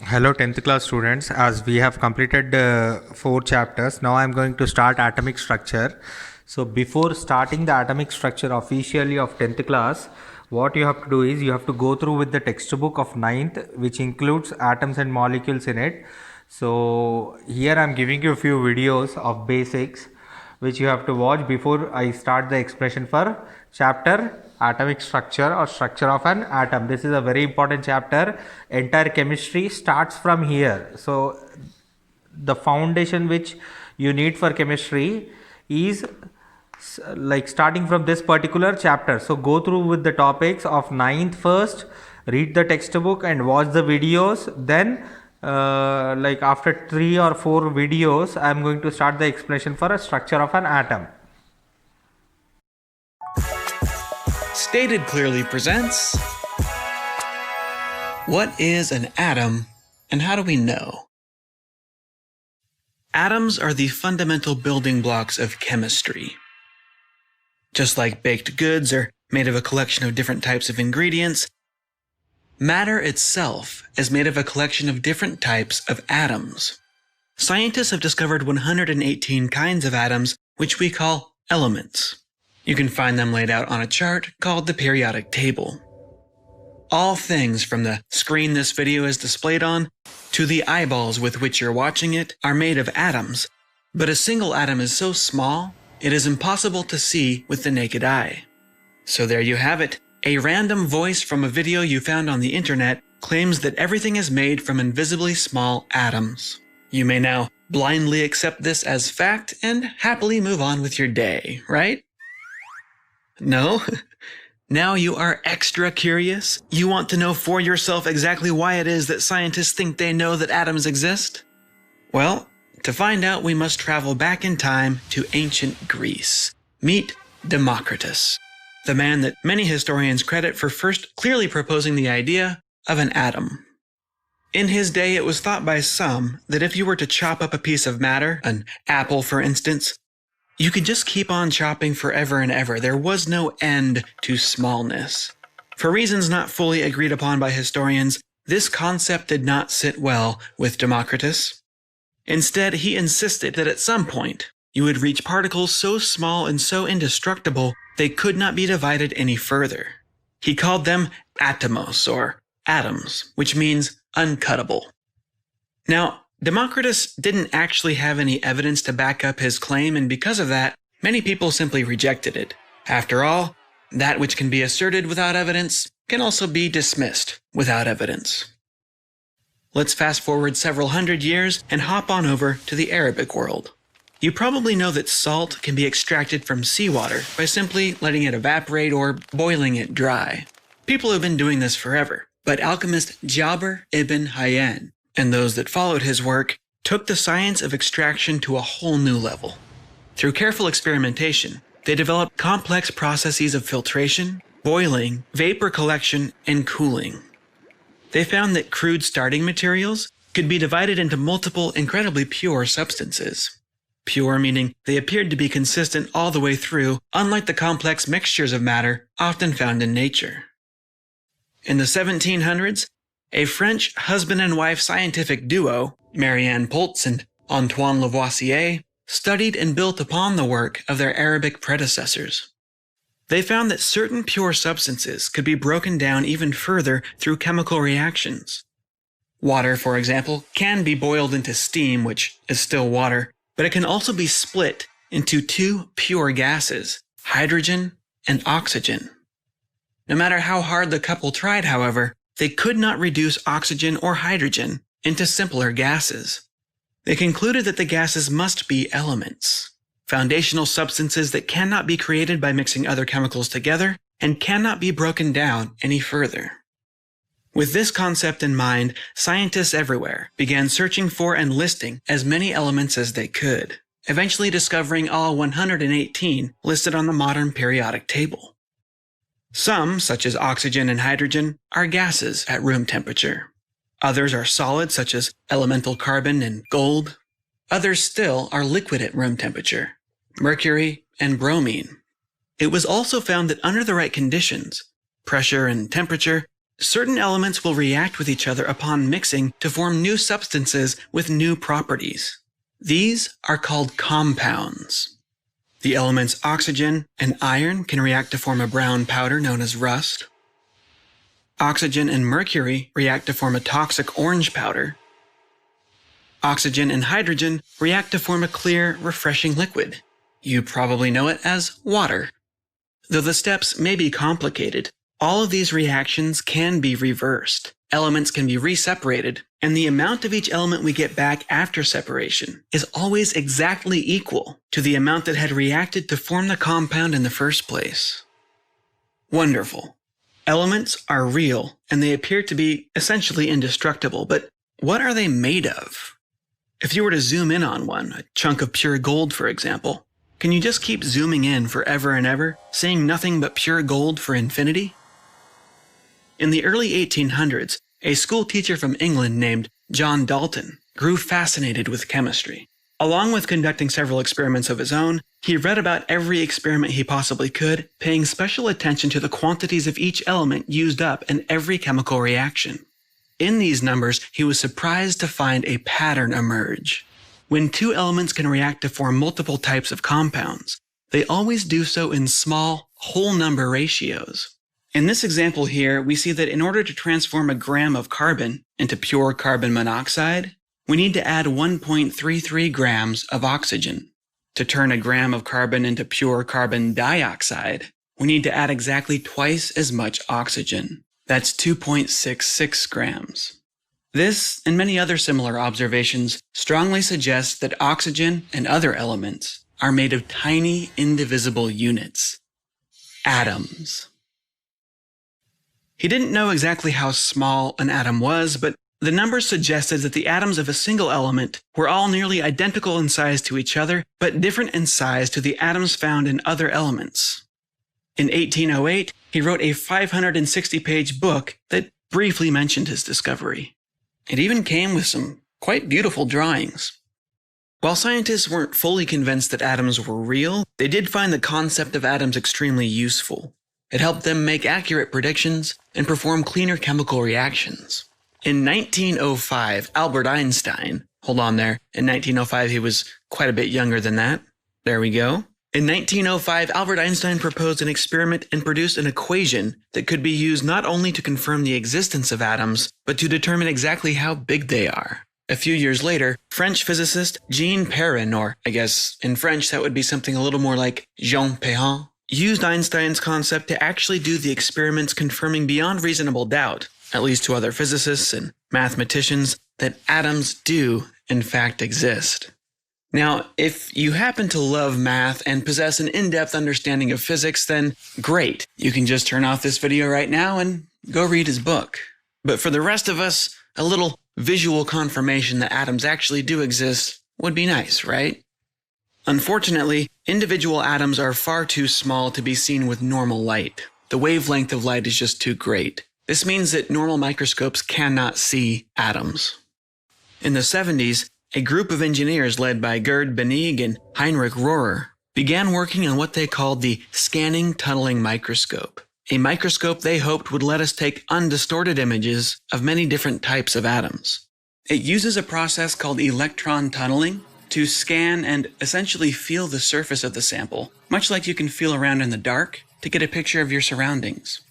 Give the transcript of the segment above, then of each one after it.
Hello 10th class students, as we have completed 4 chapters, now I am going to start atomic structure. So before starting the atomic structure officially of 10th class, what you have to do is you have to go through with the textbook of 9th, which includes atoms and molecules in it. So here I am giving you a few videos of basics which you have to watch before I start the expression for chapter atomic structure or structure of an atom. This is a very important chapter. Entire chemistry starts from here. So the foundation which you need for chemistry is like starting from this particular chapter. So go through with the topics of 9th first, read the textbook and watch the videos. Then like after 3 or 4 videos, I am going to start the explanation for a structure of an atom. Stated Clearly presents What is an atom and how do we know? Atoms are the fundamental building blocks of chemistry. Just like baked goods are made of a collection of different types of ingredients, matter itself is made of a collection of different types of atoms. Scientists have discovered 118 kinds of atoms, which we call elements. You can find them laid out on a chart called the periodic table. All things from the screen this video is displayed on to the eyeballs with which you're watching it are made of atoms, but a single atom is so small it is impossible to see with the naked eye. So there you have it. A random voice from a video you found on the internet claims that everything is made from invisibly small atoms. You may now blindly accept this as fact and happily move on with your day, right? No? Now you are extra curious? You want to know for yourself exactly why it is that scientists think they know that atoms exist? Well, to find out we must travel back in time to ancient Greece. Meet Democritus, the man that many historians credit for first clearly proposing the idea of an atom. In his day, it was thought by some that if you were to chop up a piece of matter, an apple for instance, you could just keep on chopping forever and ever. There was no end to smallness. For reasons not fully agreed upon by historians, this concept did not sit well with Democritus. Instead, he insisted that at some point, you would reach particles so small and so indestructible they could not be divided any further. He called them atomos, or atoms, which means uncuttable. Now, Democritus didn't actually have any evidence to back up his claim, and because of that, many people simply rejected it. After all, that which can be asserted without evidence can also be dismissed without evidence. Let's fast forward several hundred years and hop on over to the Arabic world. You probably know that salt can be extracted from seawater by simply letting it evaporate or boiling it dry. People have been doing this forever, but alchemist Jabir ibn Hayyan and those that followed his work took the science of extraction to a whole new level. Through careful experimentation, they developed complex processes of filtration, boiling, vapor collection, and cooling. They found that crude starting materials could be divided into multiple incredibly pure substances. Pure meaning they appeared to be consistent all the way through, unlike the complex mixtures of matter often found in nature. In the 1700s, a French husband and wife scientific duo, Marianne Poltz and Antoine Lavoisier, studied and built upon the work of their Arabic predecessors. They found that certain pure substances could be broken down even further through chemical reactions. Water, for example, can be boiled into steam, which is still water, but it can also be split into two pure gases, hydrogen and oxygen. No matter how hard the couple tried, however, they could not reduce oxygen or hydrogen into simpler gases. They concluded that the gases must be elements, foundational substances that cannot be created by mixing other chemicals together and cannot be broken down any further. With this concept in mind, scientists everywhere began searching for and listing as many elements as they could, eventually discovering all 118 listed on the modern periodic table. Some, such as oxygen and hydrogen, are gases at room temperature. Others are solids, such as elemental carbon and gold. Others still are liquid at room temperature, mercury and bromine. It was also found that under the right conditions, pressure and temperature, certain elements will react with each other upon mixing to form new substances with new properties. These are called compounds. The elements oxygen and iron can react to form a brown powder known as rust. Oxygen and mercury react to form a toxic orange powder. Oxygen and hydrogen react to form a clear, refreshing liquid. You probably know it as water. Though the steps may be complicated, all of these reactions can be reversed. Elements can be re-separated, and the amount of each element we get back after separation is always exactly equal to the amount that had reacted to form the compound in the first place. Wonderful. Elements are real, and they appear to be essentially indestructible, but what are they made of? If you were to zoom in on one, a chunk of pure gold for example, can you just keep zooming in forever and ever, seeing nothing but pure gold for infinity? In the early 1800s, a school teacher from England named John Dalton grew fascinated with chemistry. Along with conducting several experiments of his own, he read about every experiment he possibly could, paying special attention to the quantities of each element used up in every chemical reaction. In these numbers, he was surprised to find a pattern emerge. When two elements can react to form multiple types of compounds, they always do so in small, whole number ratios. In this example here, we see that in order to transform a gram of carbon into pure carbon monoxide, we need to add 1.33 grams of oxygen. To turn a gram of carbon into pure carbon dioxide, we need to add exactly twice as much oxygen. That's 2.66 grams. This, and many other similar observations, strongly suggest that oxygen and other elements are made of tiny, indivisible units. Atoms. He didn't know exactly how small an atom was, but the numbers suggested that the atoms of a single element were all nearly identical in size to each other, but different in size to the atoms found in other elements. In 1808, he wrote a 560-page book that briefly mentioned his discovery. It even came with some quite beautiful drawings. While scientists weren't fully convinced that atoms were real, they did find the concept of atoms extremely useful. It helped them make accurate predictions and perform cleaner chemical reactions. In 1905, Albert Einstein, hold on there, in 1905 he was quite a bit younger than that. There we go. In 1905, Albert Einstein proposed an experiment and produced an equation that could be used not only to confirm the existence of atoms, but to determine exactly how big they are. A few years later, French physicist Jean Perrin, or I guess in French that would be something a little more like Jean Perrin, used Einstein's concept to actually do the experiments confirming beyond reasonable doubt, at least to other physicists and mathematicians, that atoms do, in fact, exist. Now, if you happen to love math and possess an in-depth understanding of physics, then great. You can just turn off this video right now and go read his book. But for the rest of us, a little visual confirmation that atoms actually do exist would be nice, right? Unfortunately, individual atoms are far too small to be seen with normal light. The wavelength of light is just too great. This means that normal microscopes cannot see atoms. In the 70s, a group of engineers led by Gerd Bennig and Heinrich Rohrer began working on what they called the scanning tunneling microscope, a microscope they hoped would let us take undistorted images of many different types of atoms. It uses a process called electron tunneling to scan and essentially feel the surface of the sample, much like you can feel around in the dark to get a picture of your surroundings.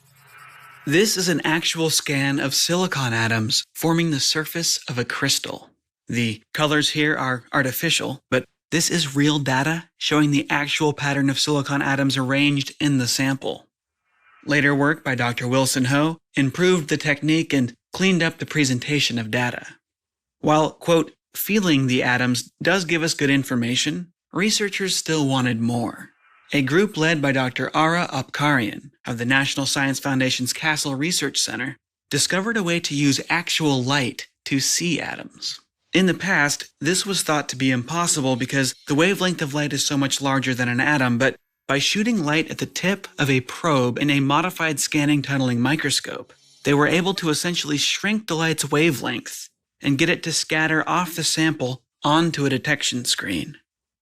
This is an actual scan of silicon atoms forming the surface of a crystal. The colors here are artificial, but this is real data showing the actual pattern of silicon atoms arranged in the sample. Later work by Dr. Wilson Ho improved the technique and cleaned up the presentation of data. While, quote, feeling the atoms does give us good information, researchers still wanted more. A group led by Dr. Ara Apkarian of the National Science Foundation's Castle Research Center discovered a way to use actual light to see atoms. In the past, this was thought to be impossible because the wavelength of light is so much larger than an atom, but by shooting light at the tip of a probe in a modified scanning tunneling microscope, they were able to essentially shrink the light's wavelength and get it to scatter off the sample onto a detection screen.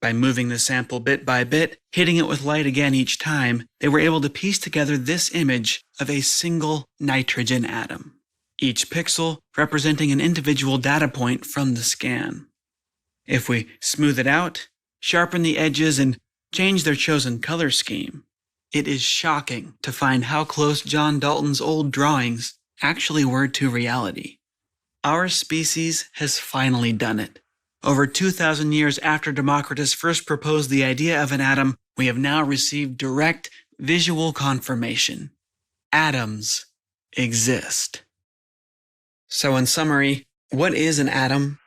By moving the sample bit by bit, hitting it with light again each time, they were able to piece together this image of a single nitrogen atom, each pixel representing an individual data point from the scan. If we smooth it out, sharpen the edges, and change their chosen color scheme, it is shocking to find how close John Dalton's old drawings actually were to reality. Our species has finally done it. Over 2,000 years after Democritus first proposed the idea of an atom, we have now received direct visual confirmation. Atoms exist. So in summary, what is an atom?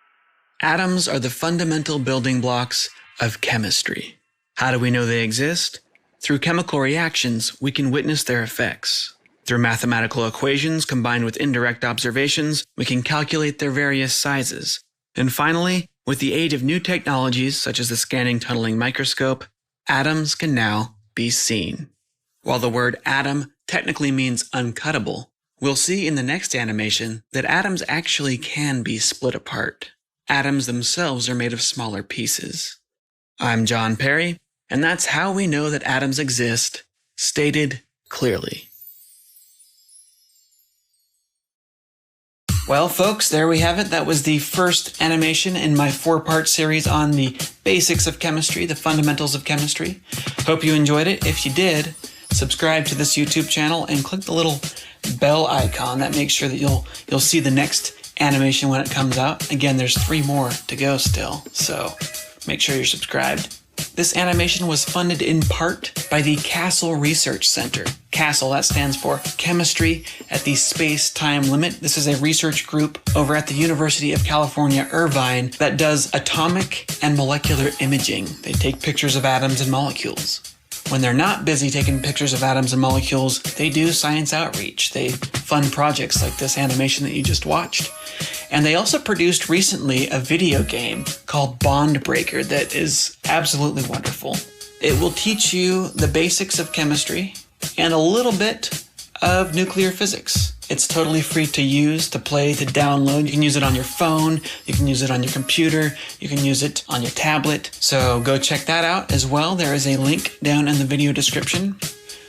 Atoms are the fundamental building blocks of chemistry. How do we know they exist? Through chemical reactions, we can witness their effects. Through mathematical equations combined with indirect observations, we can calculate their various sizes. And finally, with the aid of new technologies such as the scanning tunneling microscope, atoms can now be seen. While the word atom technically means uncuttable, we'll see in the next animation that atoms actually can be split apart. Atoms themselves are made of smaller pieces. I'm John Perry, and that's how we know that atoms exist, stated clearly. Well, folks, there we have it. That was the first animation in my 4-part series on the basics of chemistry, the fundamentals of chemistry. Hope you enjoyed it. If you did, subscribe to this YouTube channel and click the little bell icon. That makes sure that you'll see the next animation when it comes out. Again, there's 3 more to go still, so make sure you're subscribed. This animation was funded in part by the Castle Research Center. CASTLE, that stands for Chemistry at the Space-Time Limit. This is a research group over at the University of California, Irvine, that does atomic and molecular imaging. They take pictures of atoms and molecules. When they're not busy taking pictures of atoms and molecules, they do science outreach. They fund projects like this animation that you just watched. And they also produced recently a video game called Bond Breaker that is absolutely wonderful. It will teach you the basics of chemistry and a little bit of nuclear physics. It's totally free to use, to play, to download. You can use it on your phone, you can use it on your computer, you can use it on your tablet. So go check that out as well. There is a link down in the video description.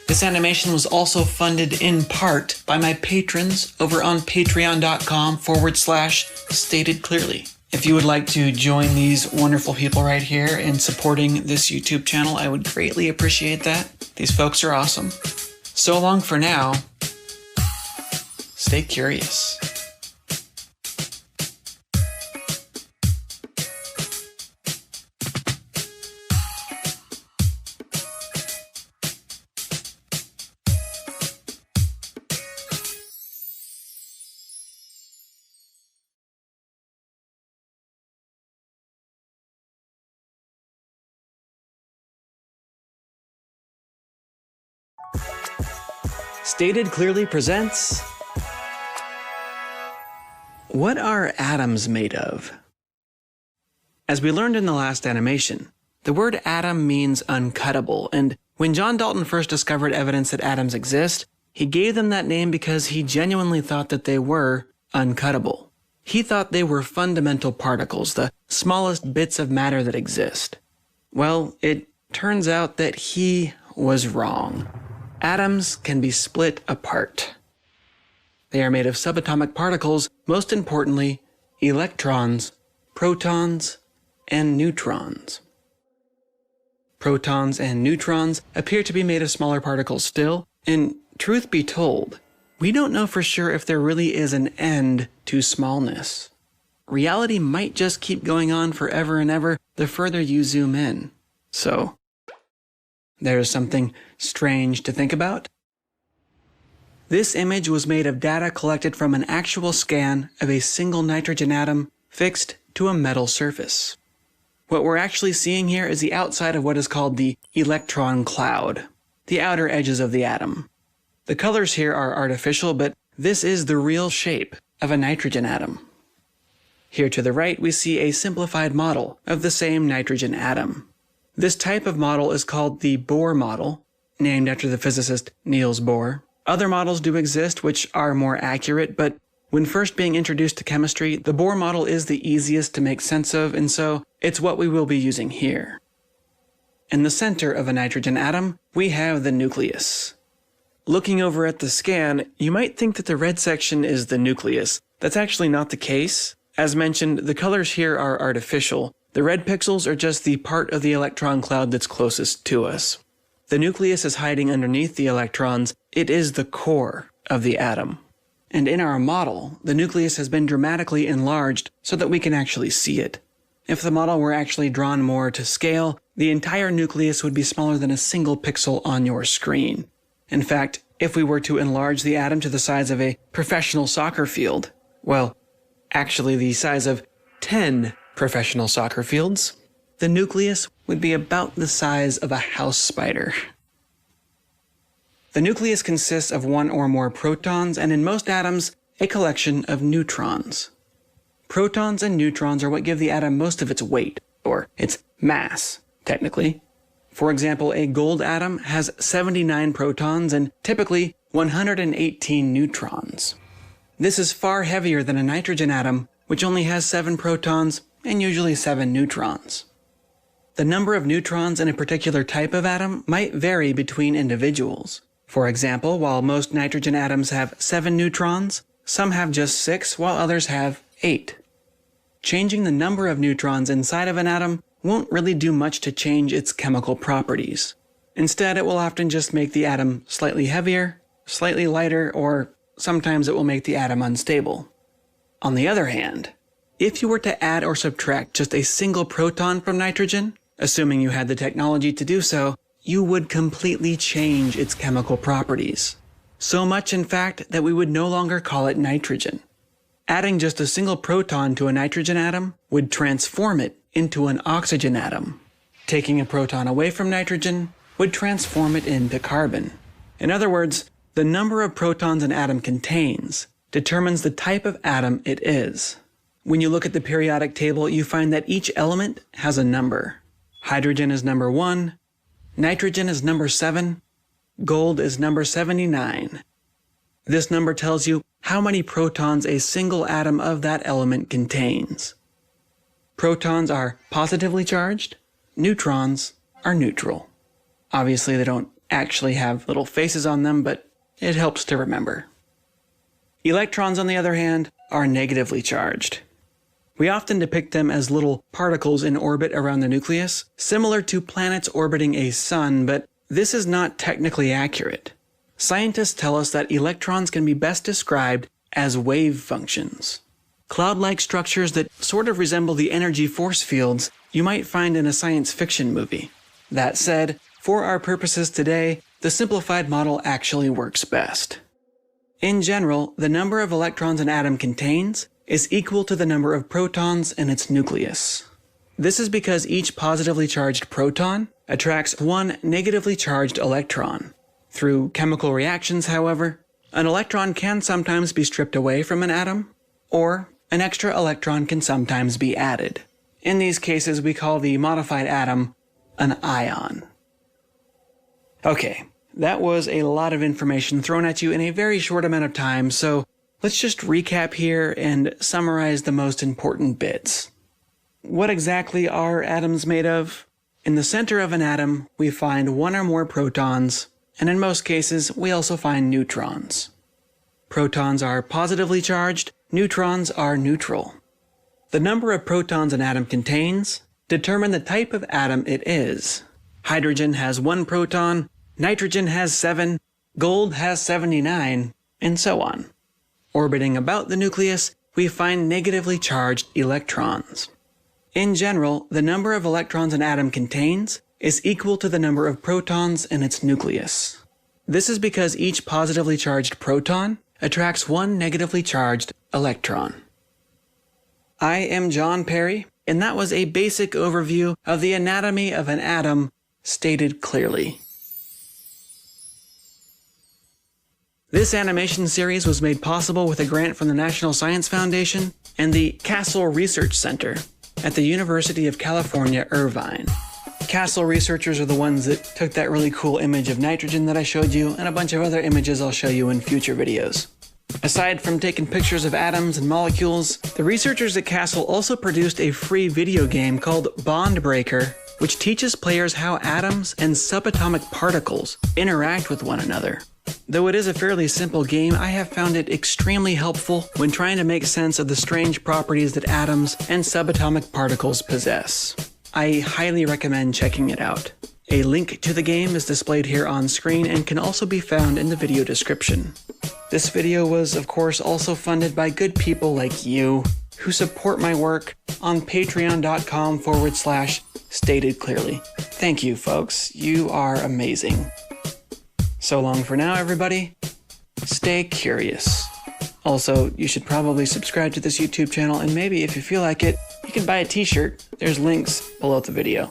This animation was also funded in part by my patrons over on patreon.com/stated clearly. If you would like to join these wonderful people right here in supporting this YouTube channel, I would greatly appreciate that. These folks are awesome. So long for now. Stay curious. Stated Clearly presents... What are atoms made of? As we learned in the last animation, the word atom means uncuttable, and when John Dalton first discovered evidence that atoms exist, he gave them that name because he genuinely thought that they were uncuttable. He thought they were fundamental particles, the smallest bits of matter that exist. Well, it turns out that he was wrong. Atoms can be split apart. They are made of subatomic particles, most importantly, electrons, protons, and neutrons. Protons and neutrons appear to be made of smaller particles still, and truth be told, we don't know for sure if there really is an end to smallness. Reality might just keep going on forever and ever the further you zoom in. So, there's something strange to think about. This image was made of data collected from an actual scan of a single nitrogen atom fixed to a metal surface. What we're actually seeing here is the outside of what is called the electron cloud, the outer edges of the atom. The colors here are artificial, but this is the real shape of a nitrogen atom. Here to the right, we see a simplified model of the same nitrogen atom. This type of model is called the Bohr model, named after the physicist Niels Bohr. Other models do exist which are more accurate, but when first being introduced to chemistry, the Bohr model is the easiest to make sense of, and so it's what we will be using here. In the center of a nitrogen atom, we have the nucleus. Looking over at the scan, you might think that the red section is the nucleus. That's actually not the case. As mentioned, the colors here are artificial. The red pixels are just the part of the electron cloud that's closest to us. The nucleus is hiding underneath the electrons. It is the core of the atom. And in our model, the nucleus has been dramatically enlarged so that we can actually see it. If the model were actually drawn more to scale, the entire nucleus would be smaller than a single pixel on your screen. In fact, if we were to enlarge the atom to the size of a professional soccer field, well, actually the size of 10 professional soccer fields, the nucleus would be about the size of a house spider. The nucleus consists of one or more protons, and in most atoms, a collection of neutrons. Protons and neutrons are what give the atom most of its weight, or its mass, technically. For example, a gold atom has 79 protons and typically 118 neutrons. This is far heavier than a nitrogen atom, which only has 7 protons and usually 7 neutrons. The number of neutrons in a particular type of atom might vary between individuals. For example, while most nitrogen atoms have 7 neutrons, some have just 6, while others have 8. Changing the number of neutrons inside of an atom won't really do much to change its chemical properties. Instead, it will often just make the atom slightly heavier, slightly lighter, or sometimes it will make the atom unstable. On the other hand, if you were to add or subtract just a single proton from nitrogen, assuming you had the technology to do so, you would completely change its chemical properties. So much, in fact, that we would no longer call it nitrogen. Adding just a single proton to a nitrogen atom would transform it into an oxygen atom. Taking a proton away from nitrogen would transform it into carbon. In other words, the number of protons an atom contains determines the type of atom it is. When you look at the periodic table, you find that each element has a number. Hydrogen is number 1, nitrogen is number 7, gold is number 79. This number tells you how many protons a single atom of that element contains. Protons are positively charged, neutrons are neutral. Obviously, they don't actually have little faces on them, but it helps to remember. Electrons, on the other hand, are negatively charged. We often depict them as little particles in orbit around the nucleus, similar to planets orbiting a sun, but this is not technically accurate. Scientists tell us that electrons can be best described as wave functions. Cloud-like structures that sort of resemble the energy force fields you might find in a science fiction movie. That said, for our purposes today, the simplified model actually works best. In general, the number of electrons an atom contains is equal to the number of protons in its nucleus. This is because each positively charged proton attracts one negatively charged electron. Through chemical reactions, however, an electron can sometimes be stripped away from an atom, or an extra electron can sometimes be added. In these cases, we call the modified atom an ion. Okay, that was a lot of information thrown at you in a very short amount of time, so let's just recap here and summarize the most important bits. What exactly are atoms made of? In the center of an atom, we find one or more protons, and in most cases, we also find neutrons. Protons are positively charged, neutrons are neutral. The number of protons an atom contains determine the type of atom it is. Hydrogen has 1 proton, nitrogen has 7, gold has 79, and so on. Orbiting about the nucleus, we find negatively charged electrons. In general, the number of electrons an atom contains is equal to the number of protons in its nucleus. This is because each positively charged proton attracts one negatively charged electron. I am John Perry, and that was a basic overview of the anatomy of an atom stated clearly. This animation series was made possible with a grant from the National Science Foundation and the Castle Research Center at the University of California, Irvine. Castle researchers are the ones that took that really cool image of nitrogen that I showed you and a bunch of other images I'll show you in future videos. Aside from taking pictures of atoms and molecules, the researchers at Castle also produced a free video game called Bond Breaker which teaches players how atoms and subatomic particles interact with one another. Though it is a fairly simple game, I have found it extremely helpful when trying to make sense of the strange properties that atoms and subatomic particles possess. I highly recommend checking it out. A link to the game is displayed here on screen and can also be found in the video description. This video was, of course, also funded by good people like you, who support my work on patreon.com/statedclearly. Thank you, folks. You are amazing. So long for now, everybody. Stay curious. Also, you should probably subscribe to this YouTube channel, and maybe if you feel like it, you can buy a t-shirt. There's links below the video.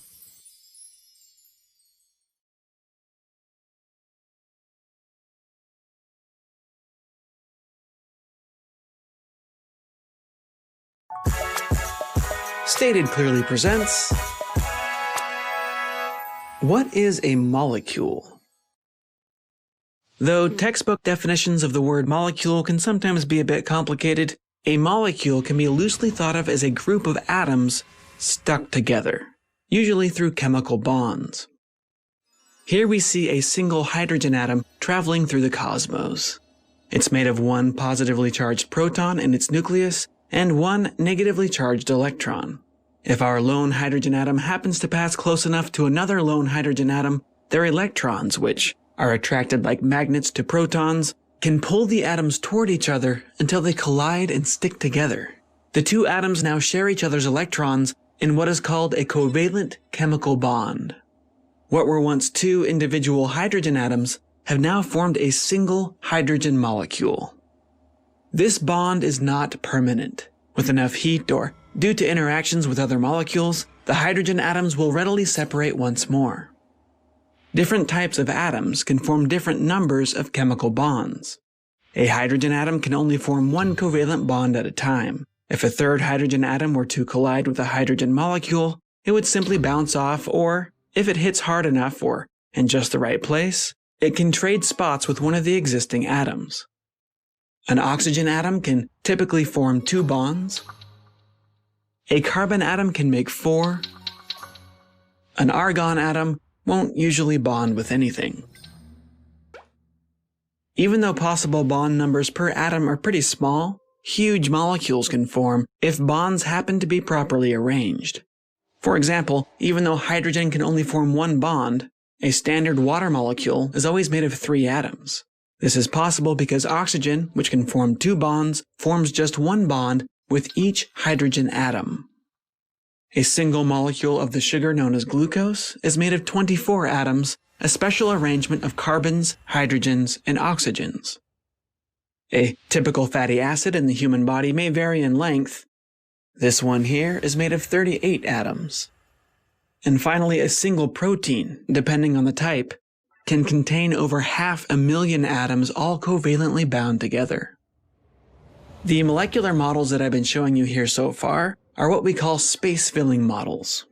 Stated Clearly presents... What is a molecule? Though textbook definitions of the word molecule can sometimes be a bit complicated, a molecule can be loosely thought of as a group of atoms stuck together, usually through chemical bonds. Here we see a single hydrogen atom traveling through the cosmos. It's made of one positively charged proton in its nucleus and one negatively charged electron. If our lone hydrogen atom happens to pass close enough to another lone hydrogen atom, their electrons, which are attracted like magnets to protons, can pull the atoms toward each other until they collide and stick together. The two atoms now share each other's electrons in what is called a covalent chemical bond. What were once two individual hydrogen atoms have now formed a single hydrogen molecule. This bond is not permanent. With enough heat or due to interactions with other molecules, the hydrogen atoms will readily separate once more. Different types of atoms can form different numbers of chemical bonds. A hydrogen atom can only form one covalent bond at a time. If a third hydrogen atom were to collide with a hydrogen molecule, it would simply bounce off, or, if it hits hard enough or in just the right place, it can trade spots with one of the existing atoms. An oxygen atom can typically form 2 bonds. A carbon atom can make 4. An argon atom won't usually bond with anything. Even though possible bond numbers per atom are pretty small, huge molecules can form if bonds happen to be properly arranged. For example, even though hydrogen can only form 1 bond, a standard water molecule is always made of 3 atoms. This is possible because oxygen, which can form 2 bonds, forms just 1 bond with each hydrogen atom. A single molecule of the sugar known as glucose is made of 24 atoms, a special arrangement of carbons, hydrogens, and oxygens. A typical fatty acid in the human body may vary in length. This one here is made of 38 atoms. And finally, a single protein, depending on the type, can contain over 500,000 atoms all covalently bound together. The molecular models that I've been showing you here so far are what we call space-filling models.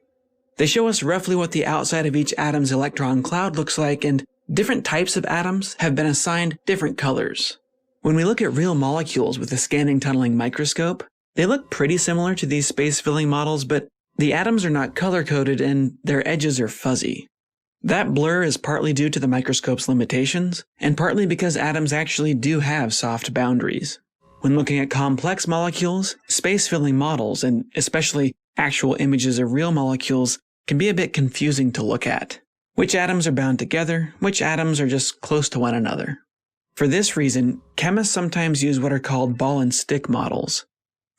They show us roughly what the outside of each atom's electron cloud looks like, and different types of atoms have been assigned different colors. When we look at real molecules with a scanning tunneling microscope, they look pretty similar to these space-filling models, but the atoms are not color-coded and their edges are fuzzy. That blur is partly due to the microscope's limitations, and partly because atoms actually do have soft boundaries. When looking at complex molecules, space-filling models, and especially actual images of real molecules, can be a bit confusing to look at. Which atoms are bound together, which atoms are just close to one another. For this reason, chemists sometimes use what are called ball and stick models.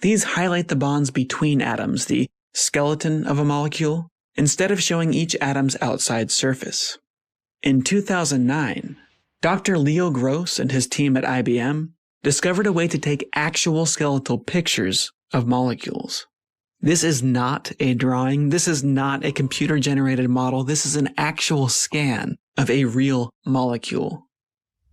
These highlight the bonds between atoms, the skeleton of a molecule, instead of showing each atom's outside surface. In 2009, Dr. Leo Gross and his team at IBM discovered a way to take actual skeletal pictures of molecules. This is not a drawing, this is not a computer-generated model, this is an actual scan of a real molecule.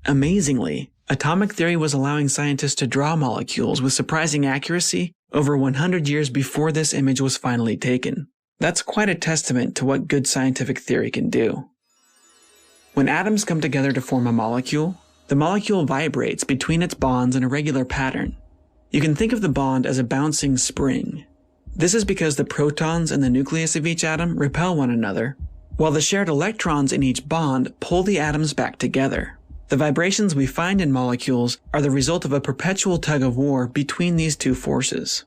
Amazingly, atomic theory was allowing scientists to draw molecules with surprising accuracy over 100 years before this image was finally taken. That's quite a testament to what good scientific theory can do. When atoms come together to form a molecule, the molecule vibrates between its bonds in a regular pattern. You can think of the bond as a bouncing spring. This is because the protons in the nucleus of each atom repel one another, while the shared electrons in each bond pull the atoms back together. The vibrations we find in molecules are the result of a perpetual tug of war between these two forces.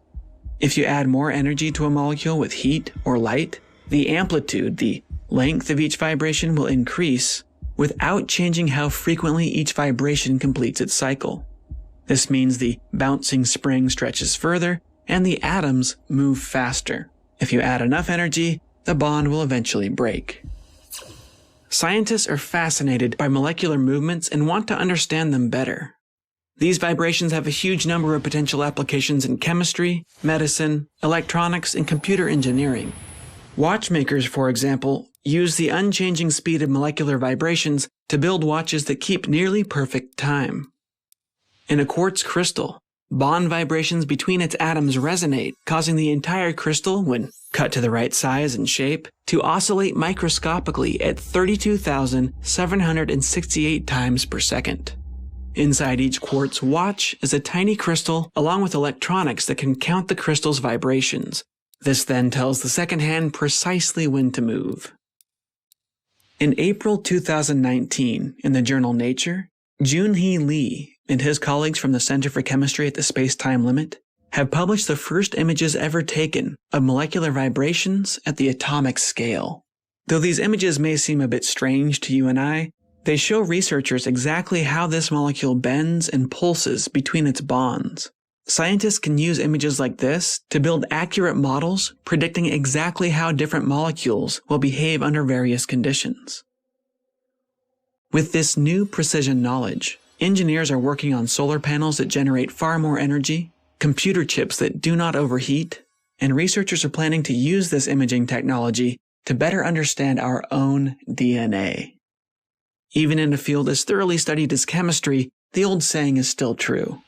If you add more energy to a molecule with heat or light, the amplitude, the length of each vibration will increase without changing how frequently each vibration completes its cycle. This means the bouncing spring stretches further and the atoms move faster. If you add enough energy, the bond will eventually break. Scientists are fascinated by molecular movements and want to understand them better. These vibrations have a huge number of potential applications in chemistry, medicine, electronics, and computer engineering. Watchmakers, for example, use the unchanging speed of molecular vibrations to build watches that keep nearly perfect time. In a quartz crystal, bond vibrations between its atoms resonate, causing the entire crystal, when cut to the right size and shape, to oscillate microscopically at 32,768 times per second. Inside each quartz watch is a tiny crystal along with electronics that can count the crystal's vibrations. This then tells the second hand precisely when to move. In April 2019, in the journal Nature, Junhee Lee and his colleagues from the Center for Chemistry at the Space-Time Limit have published the first images ever taken of molecular vibrations at the atomic scale. Though these images may seem a bit strange to you and I, they show researchers exactly how this molecule bends and pulses between its bonds. Scientists can use images like this to build accurate models predicting exactly how different molecules will behave under various conditions. With this new precision knowledge, engineers are working on solar panels that generate far more energy, computer chips that do not overheat, and researchers are planning to use this imaging technology to better understand our own DNA. Even in a field as thoroughly studied as chemistry, the old saying is still true.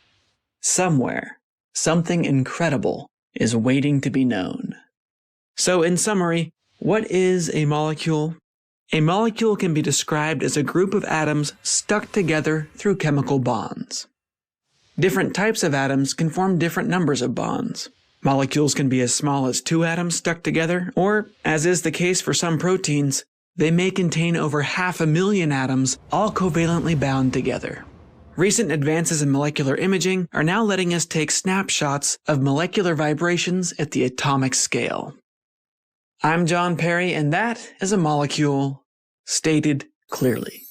Somewhere, something incredible is waiting to be known. So in summary, what is a molecule? A molecule can be described as a group of atoms stuck together through chemical bonds. Different types of atoms can form different numbers of bonds. Molecules can be as small as 2 atoms stuck together, or, as is the case for some proteins, they may contain over 500,000 atoms all covalently bound together. Recent advances in molecular imaging are now letting us take snapshots of molecular vibrations at the atomic scale. I'm John Perry, and that is a molecule stated clearly.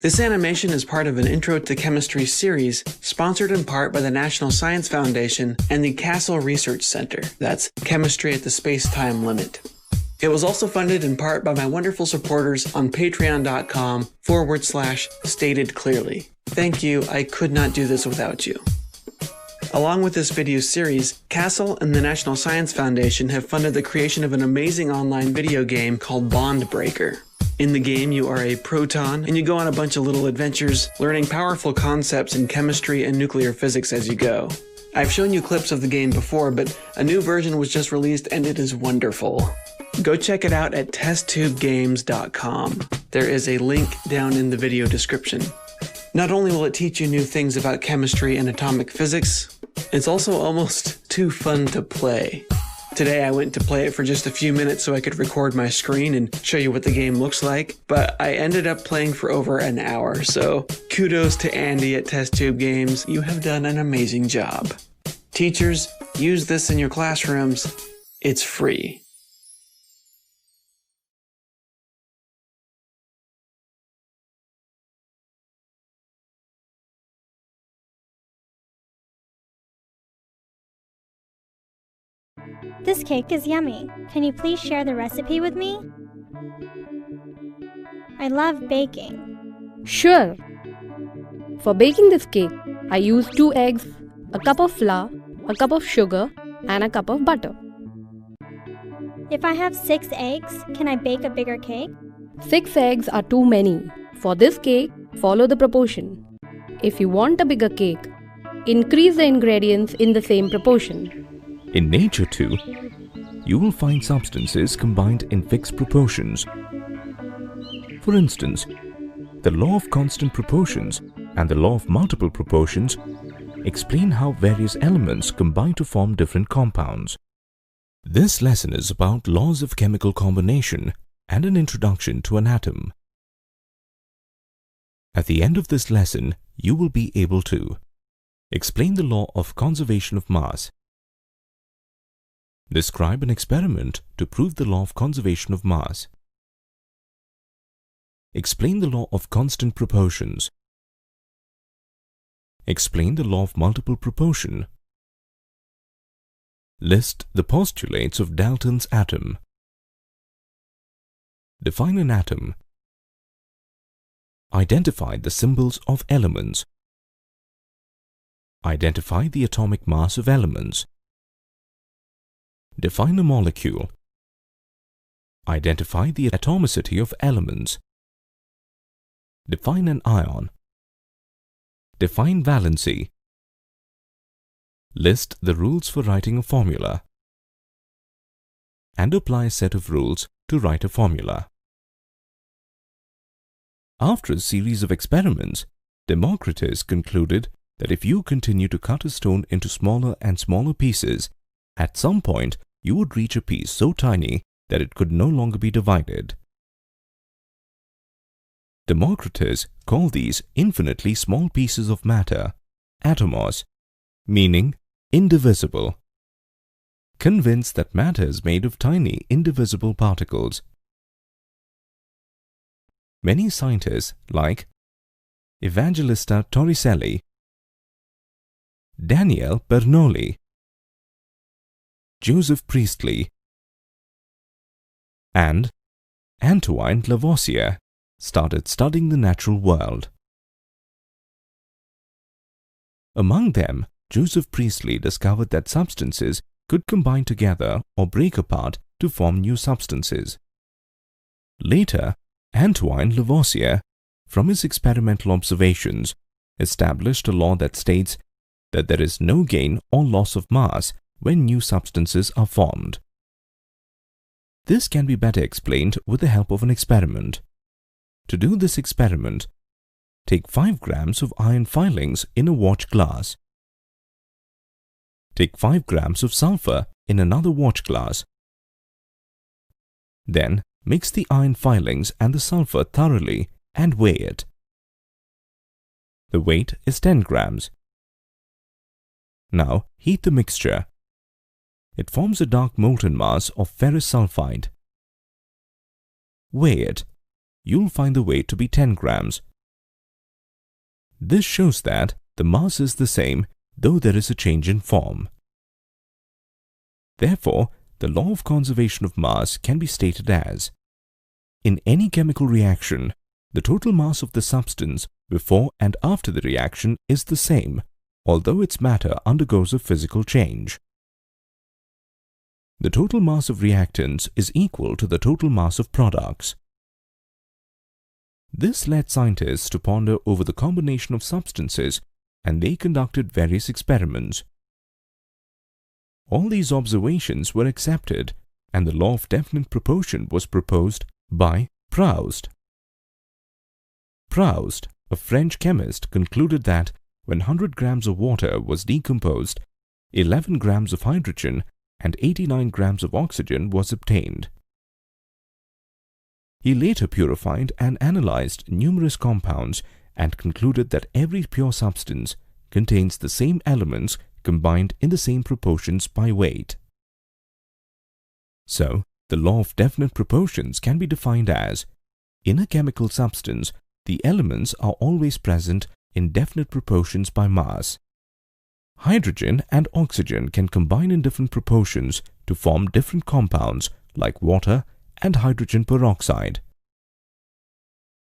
This animation is part of an Intro to Chemistry series sponsored in part by the National Science Foundation and the Castle Research Center. That's Chemistry at the Space-Time Limit. It was also funded in part by my wonderful supporters on patreon.com/statedclearly. Thank you, I could not do this without you. Along with this video series, Castle and the National Science Foundation have funded the creation of an amazing online video game called Bond Breaker. In the game, you are a proton, and you go on a bunch of little adventures, learning powerful concepts in chemistry and nuclear physics as you go. I've shown you clips of the game before, but a new version was just released and it is wonderful. Go check it out at testtubegames.com. There is a link down in the video description. Not only will it teach you new things about chemistry and atomic physics, it's also almost too fun to play. Today I went to play it for just a few minutes so I could record my screen and show you what the game looks like, but I ended up playing for over an hour, so kudos to Andy at Test Tube Games. You have done an amazing job. Teachers, use this in your classrooms. It's free. This cake is yummy. Can you please share the recipe with me? I love baking. Sure. For baking this cake, I use 2 eggs, a cup of flour, a cup of sugar, and a cup of butter. If I have 6 eggs, can I bake a bigger cake? 6 eggs are too many. For this cake, follow the proportion. If you want a bigger cake, increase the ingredients in the same proportion. In nature too, you will find substances combined in fixed proportions. For instance, the law of constant proportions and the law of multiple proportions explain how various elements combine to form different compounds. This lesson is about laws of chemical combination and an introduction to an atom. At the end of this lesson, you will be able to explain the law of conservation of mass, describe an experiment to prove the law of conservation of mass, explain the law of constant proportions, explain the law of multiple proportion, list the postulates of Dalton's atom, define an atom, identify the symbols of elements, identify the atomic mass of elements, define a molecule, identify the atomicity of elements, define an ion, define valency, list the rules for writing a formula, and apply a set of rules to write a formula. After a series of experiments, Democritus concluded that if you continue to cut a stone into smaller and smaller pieces, at some point you would reach a piece so tiny that it could no longer be divided. Democritus called these infinitely small pieces of matter atomos, meaning indivisible. Convinced that matter is made of tiny indivisible particles, many scientists like Evangelista Torricelli, Daniele Bernoulli, Joseph Priestley, and Antoine Lavoisier started studying the natural world. Among them, Joseph Priestley discovered that substances could combine together or break apart to form new substances. Later, Antoine Lavoisier, from his experimental observations, established a law that states that there is no gain or loss of mass when new substances are formed. This can be better explained with the help of an experiment. To do this experiment, take 5 grams of iron filings in a watch glass. Take 5 grams of sulfur in another watch glass. Then, mix the iron filings and the sulfur thoroughly and weigh it. The weight is 10 grams. Now, heat the mixture. It forms a dark molten mass of ferrous sulfide. Weigh it. You'll find the weight to be 10 grams. This shows that the mass is the same, though there is a change in form. Therefore, the law of conservation of mass can be stated as: in any chemical reaction, the total mass of the substance before and after the reaction is the same, although its matter undergoes a physical change. The total mass of reactants is equal to the total mass of products. This led scientists to ponder over the combination of substances, and they conducted various experiments. All these observations were accepted, and the law of definite proportion was proposed by Proust. Proust, a French chemist, concluded that when 100 grams of water was decomposed, 11 grams of hydrogen and 89 grams of oxygen was obtained. He later purified and analyzed numerous compounds and concluded that every pure substance contains the same elements combined in the same proportions by weight. So, the law of definite proportions can be defined as: in a chemical substance, the elements are always present in definite proportions by mass. Hydrogen and oxygen can combine in different proportions to form different compounds like water and hydrogen peroxide.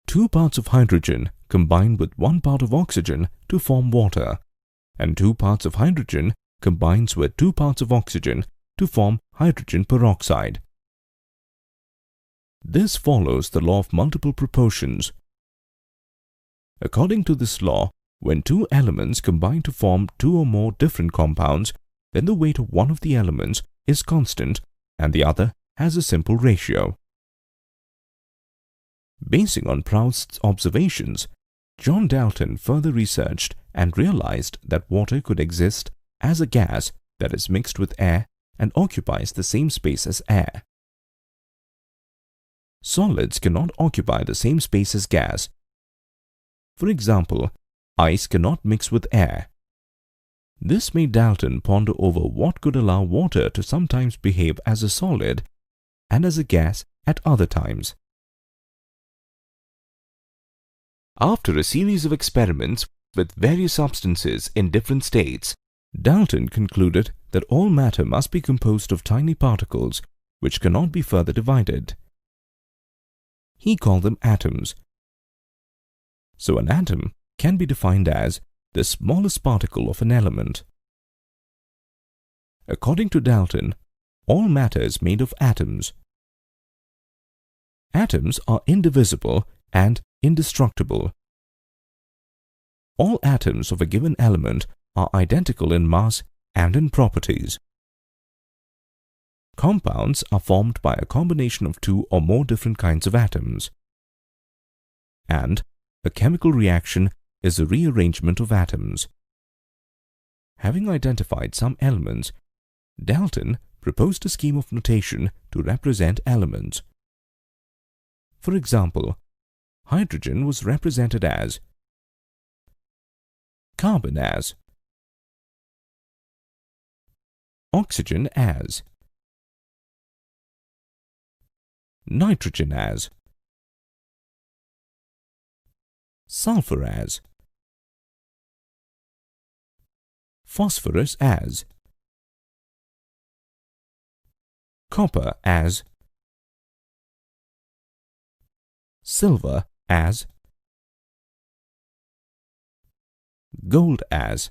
2 parts of hydrogen combine with 1 part of oxygen to form water, and 2 parts of hydrogen combines with 2 parts of oxygen to form hydrogen peroxide. This follows the law of multiple proportions. According to this law, when 2 elements combine to form 2 or more different compounds, then the weight of one of the elements is constant and the other has a simple ratio. Basing on Proust's observations, John Dalton further researched and realized that water could exist as a gas that is mixed with air and occupies the same space as air. Solids cannot occupy the same space as gas. For example, ice cannot mix with air. This made Dalton ponder over what could allow water to sometimes behave as a solid and as a gas at other times. After a series of experiments with various substances in different states, Dalton concluded that all matter must be composed of tiny particles which cannot be further divided. He called them atoms. So an atom can be defined as the smallest particle of an element. According to Dalton, all matter is made of atoms. Atoms are indivisible and indestructible. All atoms of a given element are identical in mass and in properties. Compounds are formed by a combination of two or more different kinds of atoms. And a chemical reaction is a rearrangement of atoms. Having identified some elements, Dalton proposed a scheme of notation to represent elements. For example, hydrogen was represented as, carbon as, oxygen as, nitrogen as, sulfur as, phosphorus as, copper as, silver as, gold as,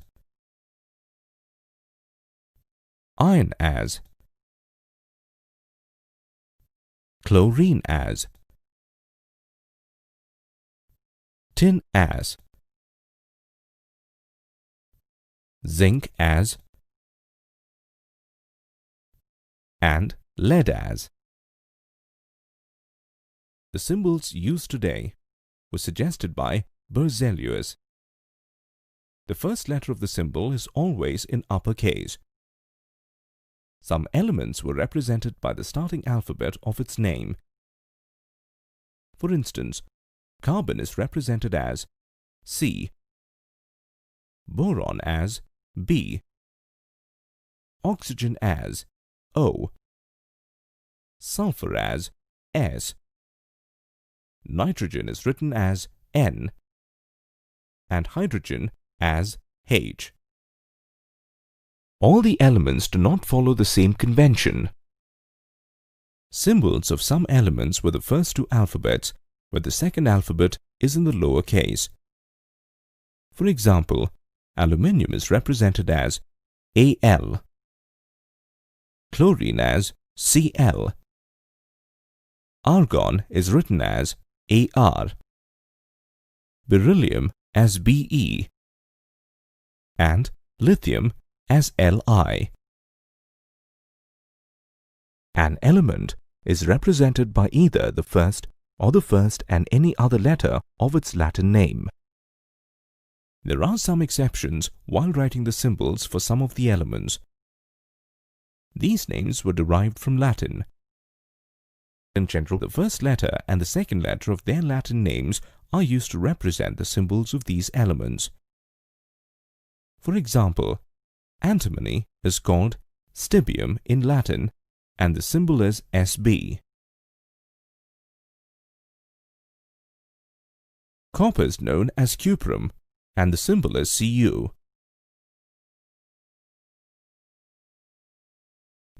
iron as, chlorine as, tin as, zinc as, and lead as. The symbols used today were suggested by Berzelius. The first letter of the symbol is always in uppercase. Some elements were represented by the starting alphabet of its name. For instance, carbon is represented as C, boron as B, oxygen as O, sulfur as S, nitrogen is written as N, and hydrogen as H. All the elements do not follow the same convention. Symbols of some elements were the first two alphabets, where the second alphabet is in the lower case. For example, aluminium is represented as Al, chlorine as Cl, argon is written as Ar, beryllium as Be, and lithium as Li. An element is represented by either the first or the first and any other letter of its Latin name. There are some exceptions while writing the symbols for some of the elements. These names were derived from Latin. In general, the first letter and the second letter of their Latin names are used to represent the symbols of these elements. For example, antimony is called stibium in Latin, and the symbol is Sb. Copper is known as cuprum, and the symbol is Cu.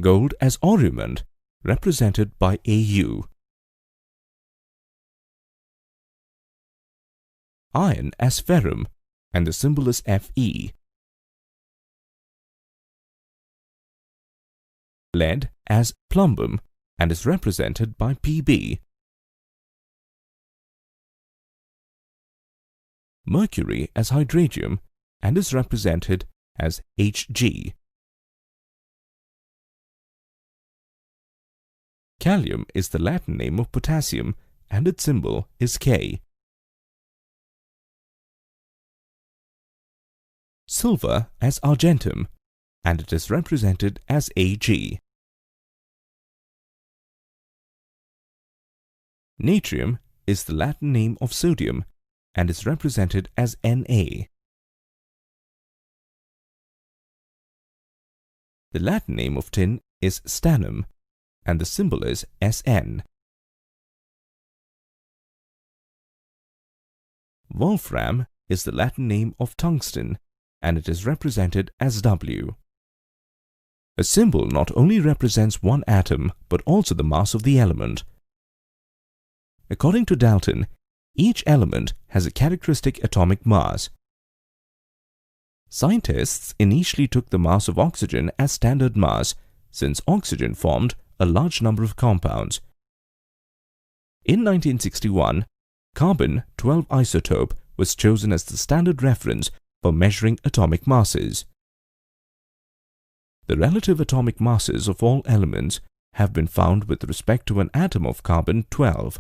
Gold as orumand, represented by Au. Iron as ferrum, and the symbol is Fe. Lead as plumbum, and is represented by Pb. Mercury as hydragium, and is represented as Hg. Kalium is the Latin name of potassium, and its symbol is K. silver as argentum, and it is represented as Ag. Natrium is the Latin name of sodium and is represented as Na. The Latin name of tin is stannum, and the symbol is Sn. Wolfram is the Latin name of tungsten, and it is represented as W. A symbol not only represents one atom but also the mass of the element. According to Dalton, each element has a characteristic atomic mass. Scientists initially took the mass of oxygen as standard mass, since oxygen formed a large number of compounds. In 1961, carbon-12 isotope was chosen as the standard reference for measuring atomic masses. The relative atomic masses of all elements have been found with respect to an atom of carbon-12.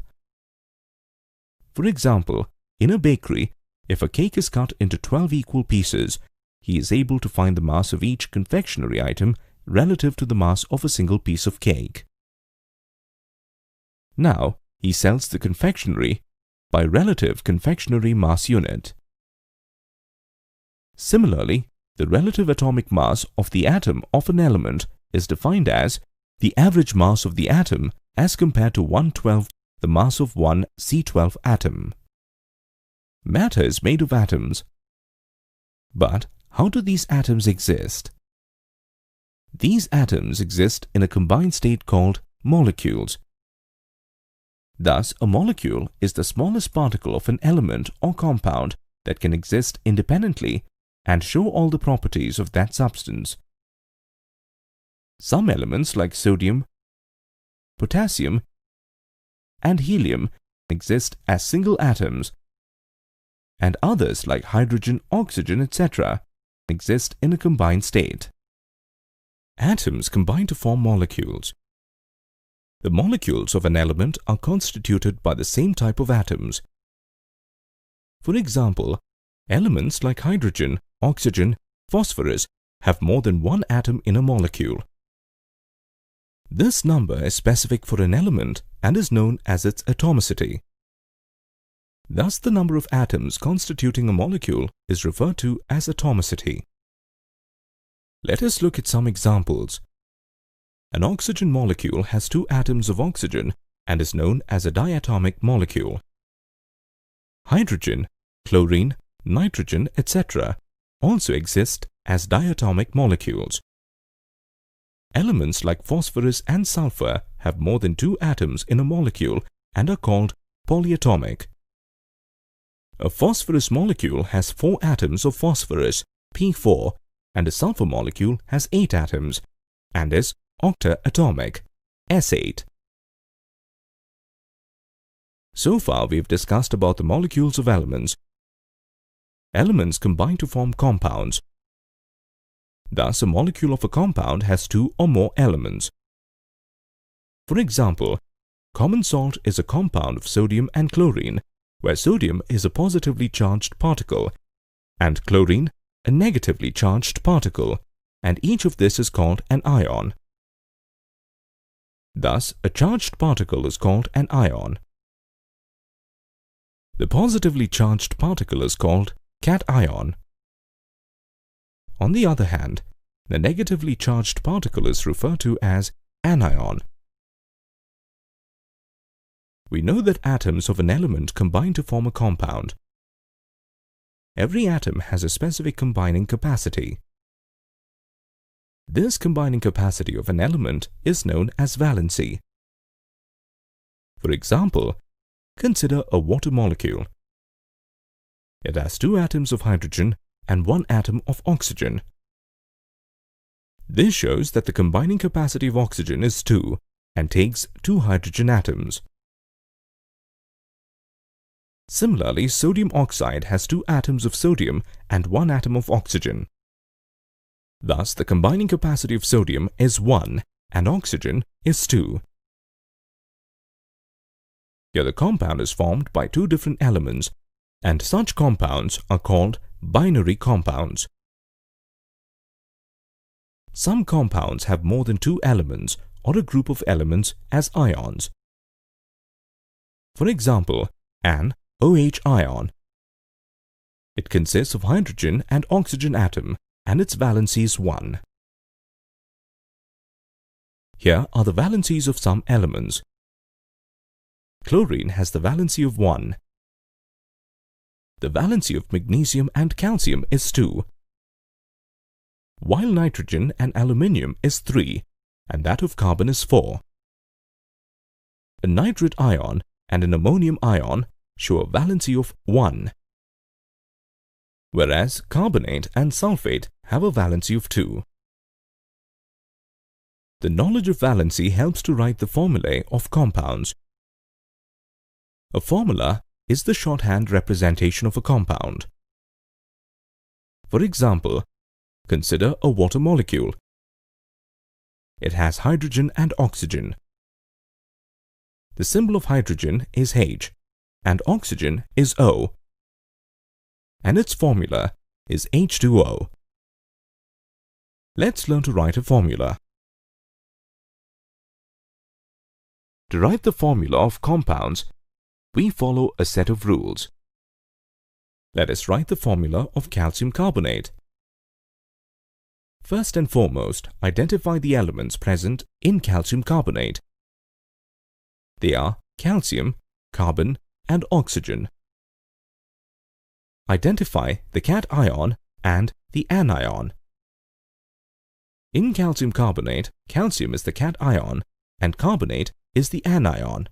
For example, in a bakery, if a cake is cut into 12 equal pieces, he is able to find the mass of each confectionery item relative to the mass of a single piece of cake. Now, he sells the confectionery by relative confectionery mass unit. Similarly, the relative atomic mass of the atom of an element is defined as the average mass of the atom as compared to 1/12 the mass of one C12 atom. Matter is made of atoms. But how do these atoms exist? These atoms exist in a combined state called molecules. Thus, a molecule is the smallest particle of an element or compound that can exist independently and show all the properties of that substance. Some elements like sodium, potassium, and helium exist as single atoms, and others like hydrogen, oxygen, etc. exist in a combined state. Atoms combine to form molecules. The molecules of an element are constituted by the same type of atoms. For example, elements like hydrogen, oxygen, phosphorus have more than one atom in a molecule. This number is specific for an element and is known as its atomicity. Thus, the number of atoms constituting a molecule is referred to as atomicity. Let us look at some examples. An oxygen molecule has 2 atoms of oxygen and is known as a diatomic molecule. Hydrogen, chlorine, nitrogen, etc. also exist as diatomic molecules. Elements like phosphorus and sulfur have more than 2 atoms in a molecule and are called polyatomic. A phosphorus molecule has 4 atoms of phosphorus, P4, and a sulfur molecule has 8 atoms and is octaatomic, S8. So far we have discussed about the molecules of elements. Elements combine to form compounds. Thus, a molecule of a compound has 2 or more elements. For example, common salt is a compound of sodium and chlorine, where sodium is a positively charged particle and chlorine a negatively charged particle, and each of this is called an ion. Thus, a charged particle is called an ion. The positively charged particle is called cation. On the other hand, the negatively charged particle is referred to as anion. We know that atoms of an element combine to form a compound. Every atom has a specific combining capacity. This combining capacity of an element is known as valency. For example, consider a water molecule. It has 2 atoms of hydrogen and 1 atom of oxygen. This shows that the combining capacity of oxygen is 2 and takes 2 hydrogen atoms. Similarly, sodium oxide has 2 atoms of sodium and 1 atom of oxygen. Thus, the combining capacity of sodium is 1 and oxygen is 2. Here the compound is formed by 2 different elements, and such compounds are called binary compounds. some compounds have more than two elements or a group of elements as ions. For example, an OH ion. It consists of hydrogen and oxygen atom and its valency is 1. Here are the valencies of some elements. Chlorine has the valency of 1. The valency of magnesium and calcium is 2, while nitrogen and aluminium is 3 and that of carbon is 4. A nitrate ion and an ammonium ion show a valency of 1, whereas carbonate and sulfate have a valency of 2. The knowledge of valency helps to write the formulae of compounds. A formula is the shorthand representation of a compound. For example, consider a water molecule. It has hydrogen and oxygen. The symbol of hydrogen is H and oxygen is O, and its formula is H2O. Let's learn to write a formula. To write the formula of compounds, we follow a set of rules. Let us write the formula of calcium carbonate. First and foremost, identify the elements present in calcium carbonate. They are calcium, carbon, and oxygen. Identify the cation and the anion. In calcium carbonate, calcium is the cation and carbonate is the anion.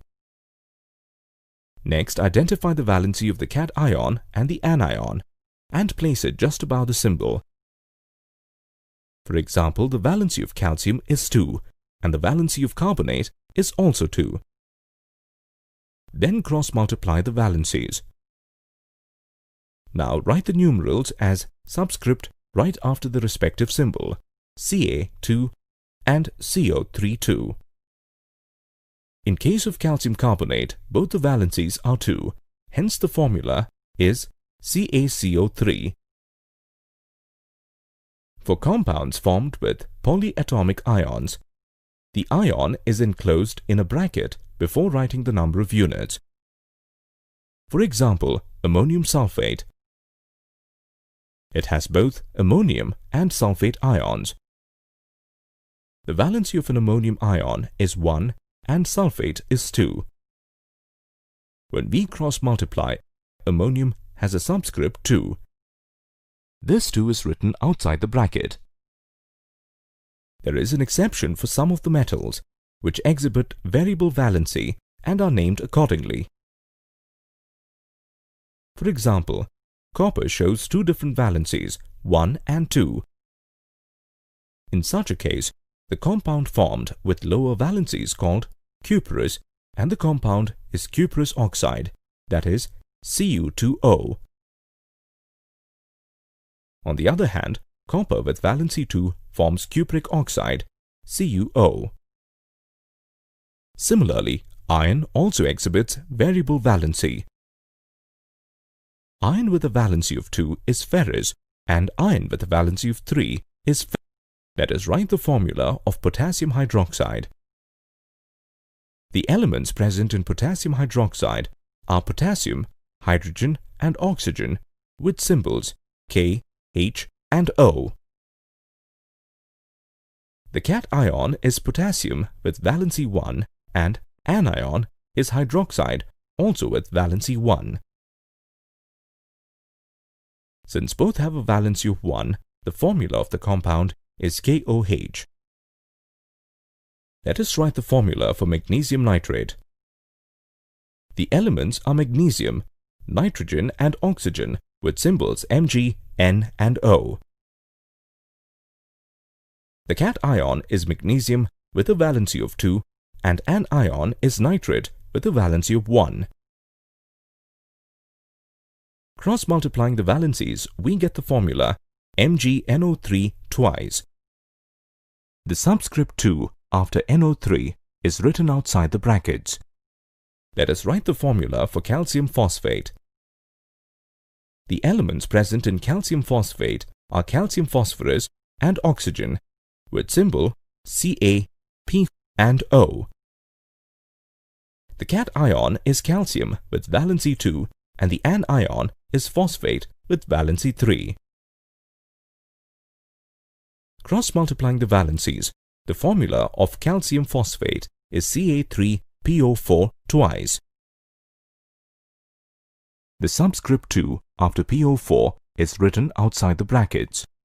Next, identify the valency of the cation and the anion and place it just above the symbol. For example, the valency of calcium is 2 and the valency of carbonate is also 2. Then cross-multiply the valencies. Now write the numerals as subscript right after the respective symbol, Ca2 and CO32. In case of calcium carbonate, both the valencies are 2, hence the formula is CaCO3. For compounds formed with polyatomic ions, the ion is enclosed in a bracket before writing the number of units. For example, ammonium sulfate. It has both ammonium and sulfate ions. The valency of an ammonium ion is 1 and sulfate is 2. When we cross-multiply, ammonium has a subscript 2. This 2 is written outside the bracket. There is an exception for some of the metals, which exhibit variable valency and are named accordingly. For example, copper shows 2 different valencies, 1 and 2. In such a case, the compound formed with lower valency is called cuprous and the compound is cuprous oxide, that is Cu2O. On the other hand, copper with valency 2 forms cupric oxide, CuO. Similarly, iron also exhibits variable valency. Iron with a valency of 2 is ferrous and iron with a valency of 3 is ferrous. Let us write the formula of potassium hydroxide. The elements present in potassium hydroxide are potassium, hydrogen and oxygen with symbols K, H and O. The cation is potassium with valency 1 and anion is hydroxide also with valency 1. Since both have a valency of 1, the formula of the compound is KOH. Let us write the formula for magnesium nitrate. The elements are magnesium, nitrogen and oxygen with symbols Mg, N and O. The cation is magnesium with a valency of 2 and anion is nitrate with a valency of 1. Cross-multiplying the valencies, we get the formula MgNO3 twice. The subscript 2 after NO3 is written outside the brackets. Let us write the formula for calcium phosphate. The elements present in calcium phosphate are calcium phosphorus and oxygen with symbol Ca, P and O. The cation is calcium with valency 2 and the anion is phosphate with valency 3. Cross-multiplying the valencies, the formula of calcium phosphate is Ca3PO4 twice. The subscript 2 after PO4 is written outside the brackets.